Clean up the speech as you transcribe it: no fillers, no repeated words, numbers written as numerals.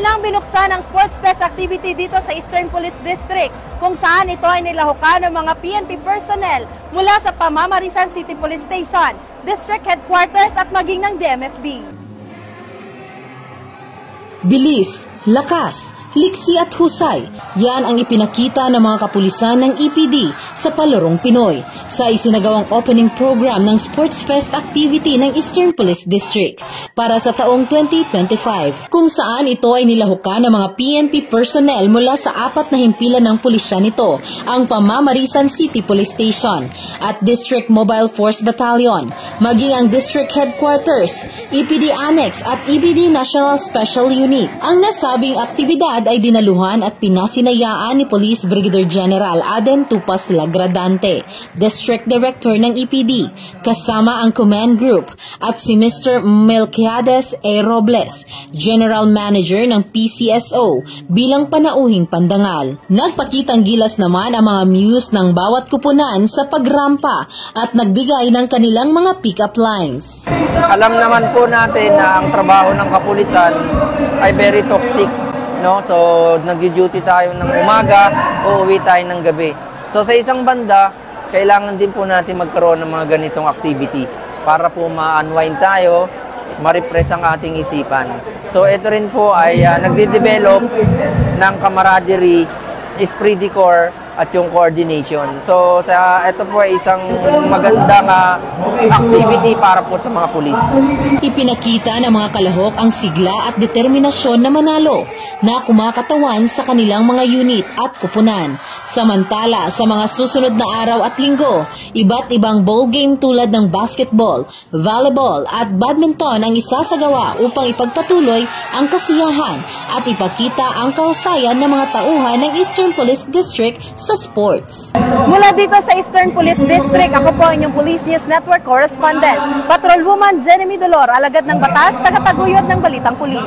Kanilang binuksan ang Sports Fest activity dito sa Eastern Police District, kung saan ito ay nilahukan ng mga PNP personnel mula sa Pamamarisan City Police Station, District Headquarters at maging ng DMFB. Bilis, lakas, liksi at husay, yan ang ipinakita ng mga kapulisan ng EPD sa Palarong Pinoy sa isinagawang opening program ng Sports Fest activity ng Eastern Police District para sa taong 2025, kung saan ito ay nilahukan ng mga PNP personnel mula sa 4 na himpilan ng pulisya nito, ang Pamamarisan City Police Station at District Mobile Force Battalion, maging ang District Headquarters, EPD Annex at EPD National Special Unit. Ang nasabing aktibidad ay dinaluhan at pinasinayaan ni Police Brigadier General Aden Tupas Lagradante, District Director ng EPD, kasama ang Command Group, at si Mr. Melquiades A. Robles, General Manager ng PCSO, bilang panauhing pandangal. Nagpakitang gilas naman ang mga muse ng bawat kupunan sa pagrampa at nagbigay ng kanilang mga pick-up lines. Alam naman po natin na ang trabaho ng kapulisan ay very toxic, no? So nag-duty tayo ng umaga, uuwi tayo ng gabi. So sa isang banda, kailangan din po natin magkaroon ng mga ganitong activity para po ma-unwind tayo, ma-refresh ang ating isipan. So ito rin po ay nagde-develop ng camaraderie, esprit de corps at yung coordination. So ito po ay isang magandang activity para po sa mga pulis. Ipinakita ng mga kalahok ang sigla at determinasyon na manalo na kumakatawan sa kanilang mga unit at kupunan. Samantala, sa mga susunod na araw at linggo, iba't ibang ball game tulad ng basketball, volleyball at badminton ang isasagawa upang ipagpatuloy ang kasiyahan at ipakita ang kahusayan ng mga tauhan ng Eastern Police District sa sports. Mula dito sa Eastern Police District, ako po inyong Police News Network Correspondent, Patrolwoman Jenny Dolor, alagad ng batas, tagataguyod ng Balitang Pulis.